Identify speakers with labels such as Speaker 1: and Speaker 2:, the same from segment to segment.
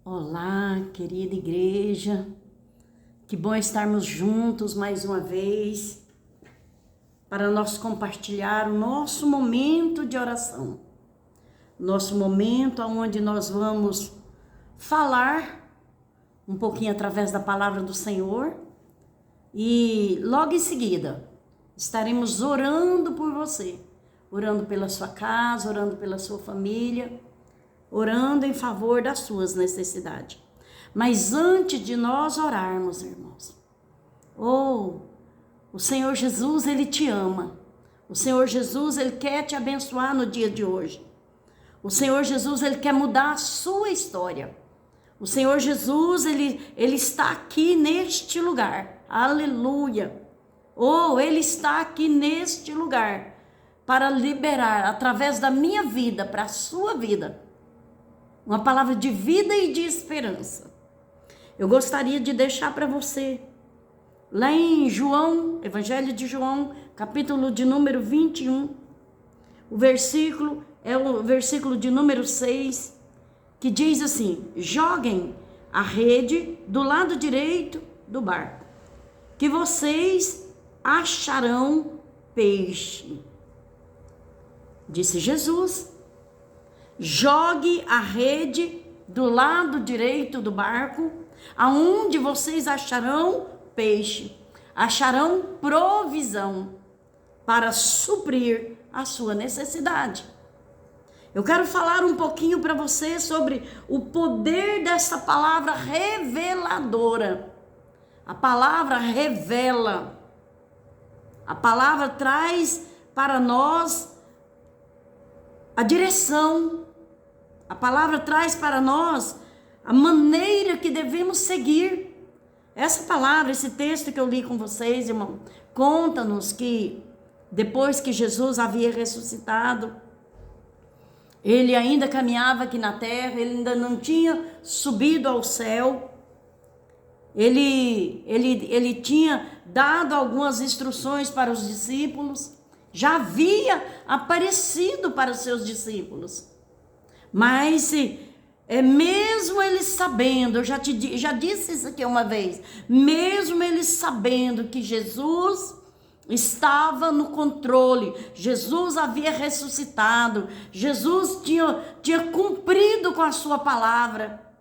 Speaker 1: Olá, querida igreja, que bom estarmos juntos mais uma vez para nós compartilhar o nosso momento de oração, nosso momento onde nós vamos falar um pouquinho através da palavra do Senhor e logo em seguida estaremos orando por você, orando pela sua casa, orando pela sua família, orando em favor das suas necessidades. Mas antes de nós orarmos, irmãos, o Senhor Jesus, Ele te ama. O Senhor Jesus, Ele quer te abençoar no dia de hoje. O Senhor Jesus, Ele quer mudar a sua história. O Senhor Jesus, Ele está aqui neste lugar. Aleluia. Ele está aqui neste lugar para liberar, através da minha vida, para a sua vida, uma palavra de vida e de esperança. Eu gostaria de deixar para você, lá em João, Evangelho de João, capítulo de número 21, o versículo é o versículo de número 6, que diz assim: joguem a rede do lado direito do barco, que vocês acharão peixe. Disse Jesus. Jogue a rede do lado direito do barco, aonde vocês acharão peixe, acharão provisão para suprir a sua necessidade. Eu quero falar um pouquinho para você sobre o poder dessa palavra reveladora. A palavra revela. A palavra traz para nós a direção. A palavra traz para nós a maneira que devemos seguir. Essa palavra, esse texto que eu li com vocês, irmão, conta-nos que depois que Jesus havia ressuscitado, ele ainda caminhava aqui na terra, ele ainda não tinha subido ao céu. Ele tinha dado algumas instruções para os discípulos, já havia aparecido para os seus discípulos. Mas mesmo eles sabendo, eu já disse isso aqui uma vez, mesmo eles sabendo que Jesus estava no controle, Jesus havia ressuscitado, Jesus tinha cumprido com a sua palavra,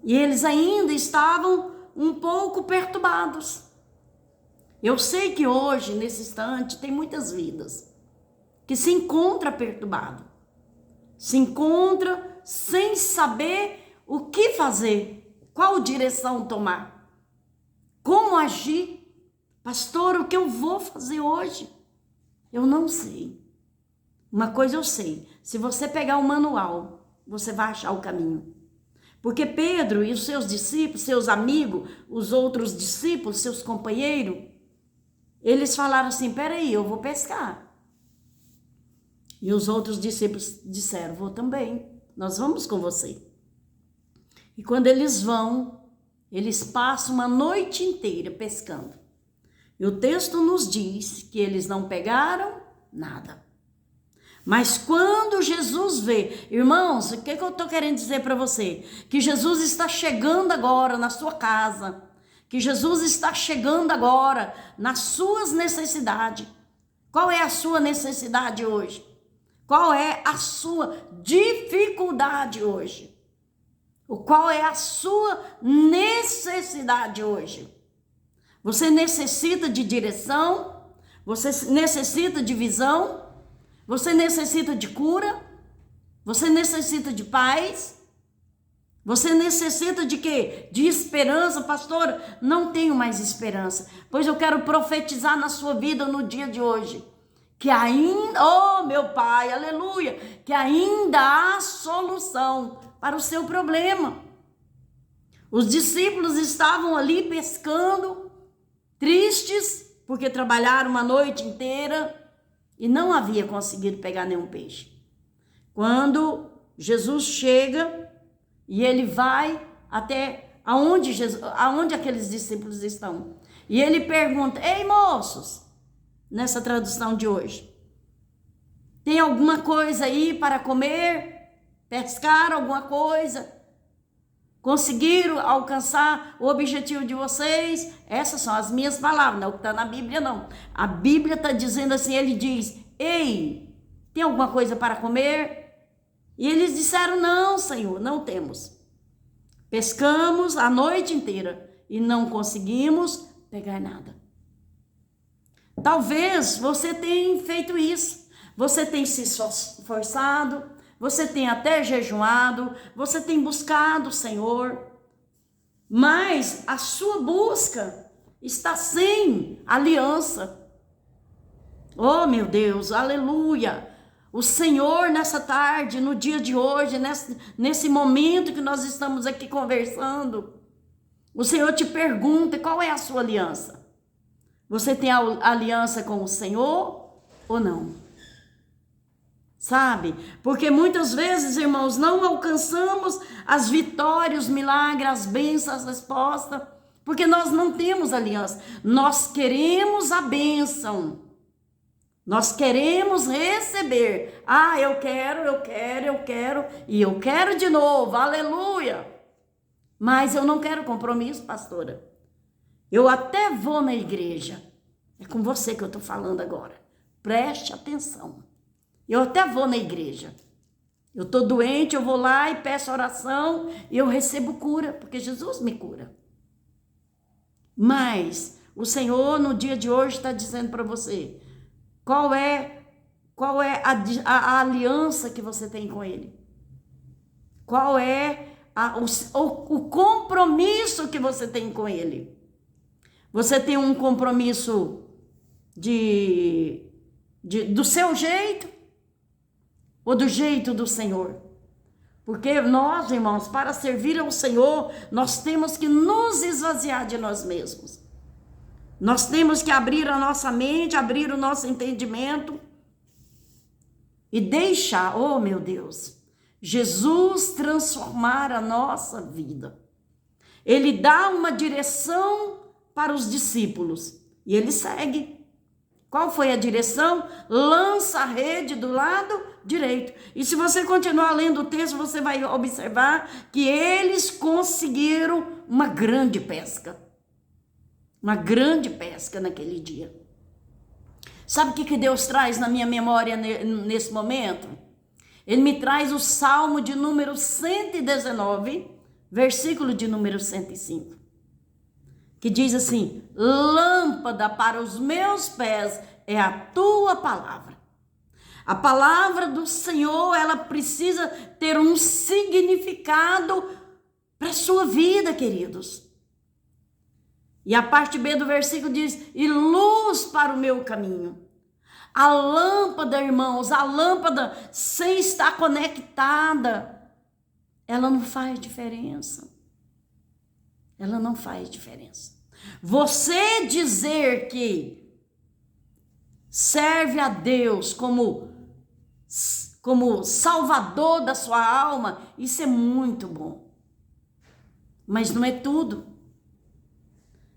Speaker 1: e eles ainda estavam um pouco perturbados. Eu sei que hoje, nesse instante, tem muitas vidas que se encontram perturbadas, se encontra sem saber o que fazer, qual direção tomar, como agir. Pastor, o que eu vou fazer hoje? Eu não sei. Uma coisa eu sei, se você pegar o manual, você vai achar o caminho. Porque Pedro e os seus discípulos, seus amigos, os outros discípulos, seus companheiros, eles falaram assim: peraí, eu vou pescar. E os outros discípulos disseram: vou também, nós vamos com você. E quando eles vão, eles passam uma noite inteira pescando. E o texto nos diz que eles não pegaram nada. Mas quando Jesus vê, irmãos, o que eu estou querendo dizer para você? Que Jesus está chegando agora na sua casa, que Jesus está chegando agora nas suas necessidades. Qual é a sua necessidade hoje? Qual é a sua dificuldade hoje? Qual é a sua necessidade hoje? Você necessita de direção? Você necessita de visão? Você necessita de cura? Você necessita de paz? Você necessita de quê? De esperança? Pastor, não tenho mais esperança. Pois eu quero profetizar na sua vida no dia de hoje, que ainda, oh meu Pai, aleluia, que ainda há solução para o seu problema. Os discípulos estavam ali pescando, tristes, porque trabalharam uma noite inteira e não havia conseguido pegar nenhum peixe. Quando Jesus chega e ele vai até aonde aqueles discípulos estão, e ele pergunta: ei, moços, nessa tradução de hoje, tem alguma coisa aí para comer? Pescar alguma coisa? Conseguiram alcançar o objetivo de vocês? Essas são as minhas palavras, não é o que está na Bíblia, não. A Bíblia está dizendo assim, ele diz, ei, tem alguma coisa para comer? E eles disseram, não, Senhor, não temos. Pescamos a noite inteira e não conseguimos pegar nada. Talvez você tenha feito isso. Você tem se esforçado, você tem até jejuado, você tem buscado o Senhor, mas a sua busca está sem aliança. Oh, meu Deus, aleluia! O Senhor nessa tarde, no dia de hoje, nesse momento que nós estamos aqui conversando, o Senhor te pergunta qual é a sua aliança. Você tem a aliança com o Senhor ou não? Sabe? Porque muitas vezes, irmãos, não alcançamos as vitórias, os milagres, as bênçãos, as respostas, porque nós não temos aliança. Nós queremos a bênção. Nós queremos receber. Ah, eu quero, e eu quero de novo, aleluia. Mas eu não quero compromisso, pastora. Eu até vou na igreja. É com você que eu estou falando agora. Preste atenção. Eu até vou na igreja. Eu estou doente, eu vou lá e peço oração e eu recebo cura, porque Jesus me cura. Mas o Senhor no dia de hoje está dizendo para você, qual é a aliança que você tem com Ele? Qual é o compromisso que você tem com Ele? Você tem um compromisso do seu jeito ou do jeito do Senhor? Porque nós, irmãos, para servir ao Senhor, nós temos que nos esvaziar de nós mesmos. Nós temos que abrir a nossa mente, abrir o nosso entendimento e deixar, oh meu Deus, Jesus transformar a nossa vida. Ele dá uma direção para os discípulos e ele segue. Qual foi a direção? Lança a rede do lado direito. E se você continuar lendo o texto, você vai observar que eles conseguiram uma grande pesca. Uma grande pesca naquele dia. Sabe o que Deus traz na minha memória nesse momento? Ele me traz o Salmo de número 119, versículo de número 105. Que diz assim, lâmpada para os meus pés é a tua palavra. A palavra do Senhor, ela precisa ter um significado para a sua vida, queridos. E a parte B do versículo diz, e luz para o meu caminho. A lâmpada, irmãos, a lâmpada sem estar conectada, ela não faz diferença. Ela não faz diferença. Você dizer que serve a Deus como salvador da sua alma, isso é muito bom. Mas não é tudo.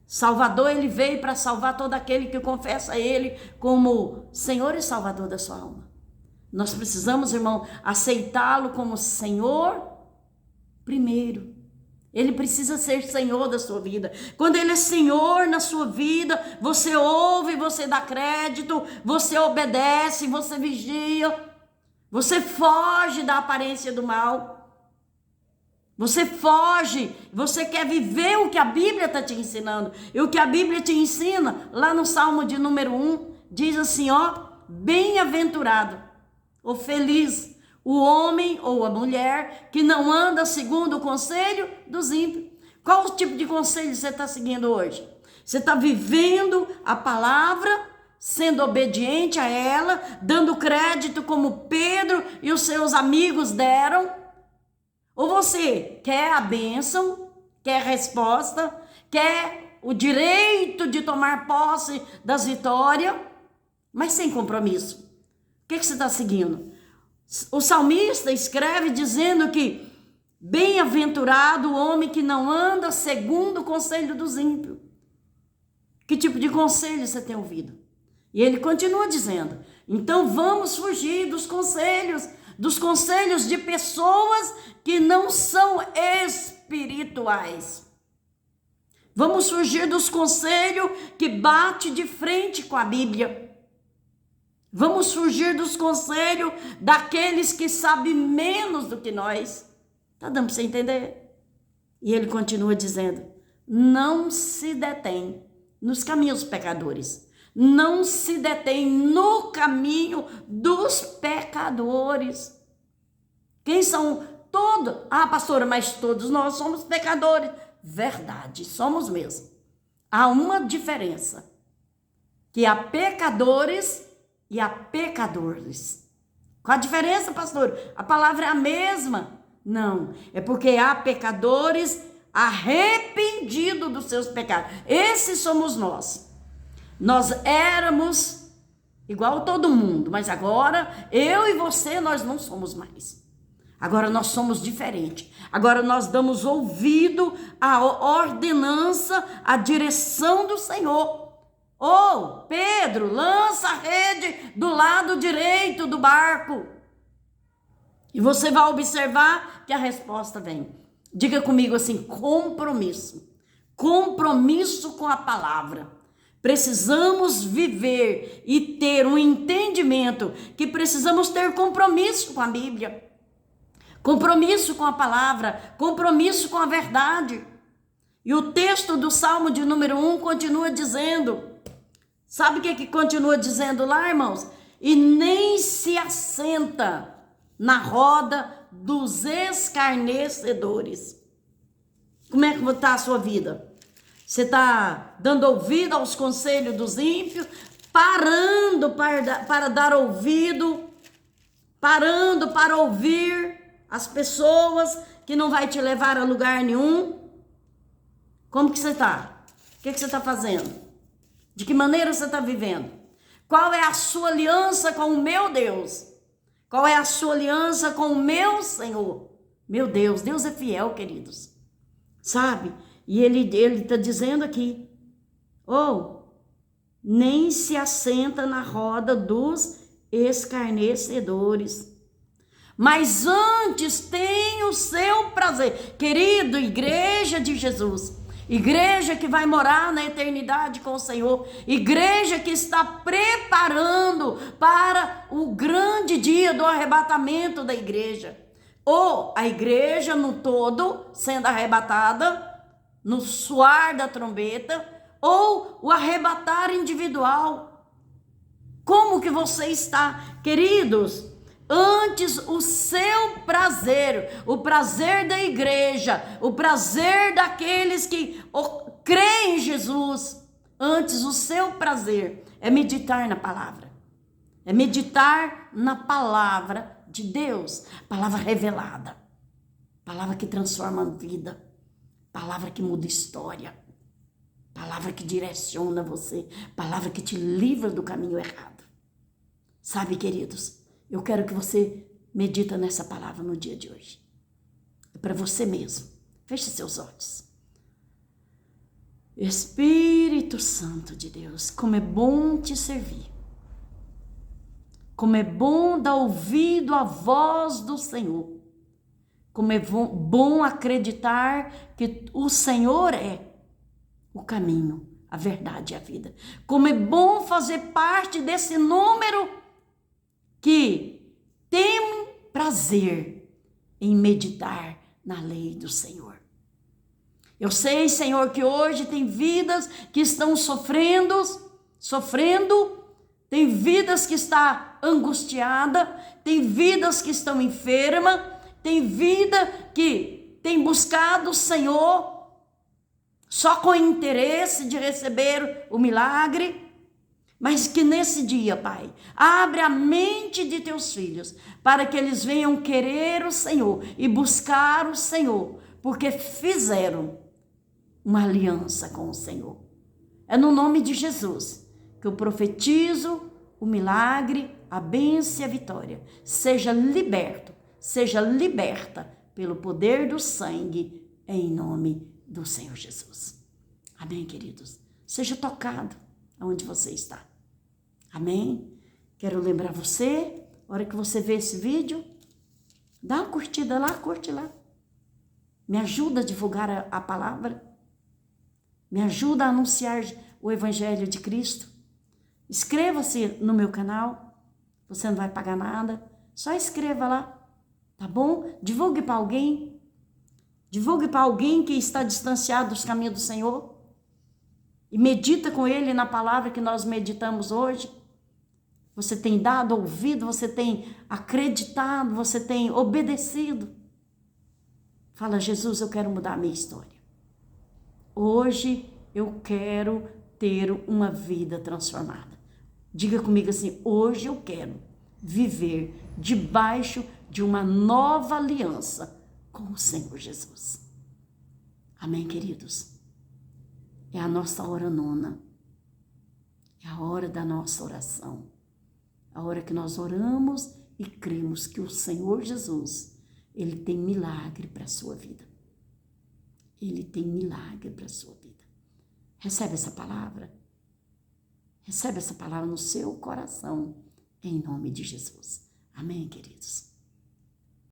Speaker 1: Salvador, ele veio para salvar todo aquele que confessa a ele como Senhor e Salvador da sua alma. Nós precisamos, irmão, aceitá-lo como Senhor primeiro. Ele precisa ser Senhor da sua vida. Quando Ele é Senhor na sua vida, você ouve, você dá crédito, você obedece, você vigia, você foge da aparência do mal. Você foge, você quer viver o que a Bíblia está te ensinando. E o que a Bíblia te ensina, lá no Salmo de número 1, diz assim, ó, bem-aventurado, ou feliz, o homem ou a mulher que não anda segundo o conselho dos ímpios. Qual o tipo de conselho você está seguindo hoje? Você está vivendo a palavra, sendo obediente a ela, dando crédito como Pedro e os seus amigos deram? Ou você quer a bênção, quer a resposta, quer o direito de tomar posse das vitórias, mas sem compromisso? O que você está seguindo? O salmista escreve dizendo que bem-aventurado o homem que não anda segundo o conselho dos ímpios. Que tipo de conselho você tem ouvido? E ele continua dizendo, então vamos fugir dos conselhos de pessoas que não são espirituais. Vamos fugir dos conselhos que bate de frente com a Bíblia. Vamos fugir dos conselhos daqueles que sabem menos do que nós. Tá dando para você entender? E ele continua dizendo: não se detém nos caminhos pecadores. Não se detém no caminho dos pecadores. Quem são todos? Ah, pastora, mas todos nós somos pecadores. Verdade, somos mesmo. Há uma diferença, que há pecadores e há pecadores. Qual a diferença, pastor? A palavra é a mesma. Não, é porque há pecadores arrependidos dos seus pecados. Esses somos nós. Nós éramos igual todo mundo, mas agora eu e você, nós não somos mais. Agora nós somos diferentes. Agora nós damos ouvido à ordenança, à direção do Senhor. Oh, Pedro, lança a rede do lado direito do barco. E você vai observar que a resposta vem. Diga comigo assim: compromisso. Compromisso com a palavra. Precisamos viver e ter um entendimento que precisamos ter compromisso com a Bíblia. Compromisso com a palavra, compromisso com a verdade. E o texto do Salmo de número 1 continua dizendo, sabe o que continua dizendo lá, irmãos? E nem se assenta na roda dos escarnecedores. Como é que está a sua vida? Você está dando ouvido aos conselhos dos ímpios, parando para dar ouvido, parando para ouvir as pessoas que não vai te levar a lugar nenhum? Como que você está? O que você está fazendo? De que maneira você está vivendo? Qual é a sua aliança com o meu Deus? Qual é a sua aliança com o meu Senhor? Meu Deus, Deus é fiel, queridos. Sabe? E ele está dizendo aqui, nem se assenta na roda dos escarnecedores. Mas antes tem o seu prazer. Querido, igreja de Jesus, igreja que vai morar na eternidade com o Senhor, igreja que está preparando para o grande dia do arrebatamento da igreja, ou a igreja no todo sendo arrebatada, no soar da trombeta, ou o arrebatar individual. Como que você está, queridos? Antes o seu prazer, o prazer da igreja, o prazer daqueles que creem em Jesus, antes o seu prazer é meditar na palavra, é meditar na palavra de Deus, palavra revelada, palavra que transforma a vida, palavra que muda história, palavra que direciona você, palavra que te livra do caminho errado. Sabe, queridos, eu quero que você medita nessa palavra no dia de hoje. É para você mesmo. Feche seus olhos. Espírito Santo de Deus, como é bom te servir. Como é bom dar ouvido à voz do Senhor. Como é bom acreditar que o Senhor é o caminho, a verdade e a vida. Como é bom fazer parte desse número que tem prazer em meditar na lei do Senhor. Eu sei, Senhor, que hoje tem vidas que estão sofrendo, tem vidas que estão angustiadas, tem vidas que estão enfermas, tem vida que tem buscado o Senhor só com interesse de receber o milagre. Mas que nesse dia, Pai, abre a mente de teus filhos para que eles venham querer o Senhor e buscar o Senhor, porque fizeram uma aliança com o Senhor. É no nome de Jesus que eu profetizo o milagre, a bênção e a vitória. Seja liberto, seja liberta pelo poder do sangue, em nome do Senhor Jesus. Amém, queridos? Seja tocado aonde você está. Amém? Quero lembrar você, na hora que você vê esse vídeo, dá uma curtida lá, curte lá. Me ajuda a divulgar a palavra. Me ajuda a anunciar o Evangelho de Cristo. Inscreva-se no meu canal. Você não vai pagar nada. Só escreva lá, tá bom? Divulgue para alguém. Divulgue para alguém que está distanciado dos caminhos do Senhor. E medita com ele na palavra que nós meditamos hoje. Você tem dado ouvido, você tem acreditado, você tem obedecido. Fala, Jesus, eu quero mudar a minha história. Hoje eu quero ter uma vida transformada. Diga comigo assim, hoje eu quero viver debaixo de uma nova aliança com o Senhor Jesus. Amém, queridos? É a nossa hora nona. É a hora da nossa oração. A hora que nós oramos e cremos que o Senhor Jesus, Ele tem milagre para a sua vida. Ele tem milagre para a sua vida. Recebe essa palavra. Recebe essa palavra no seu coração, em nome de Jesus. Amém, queridos?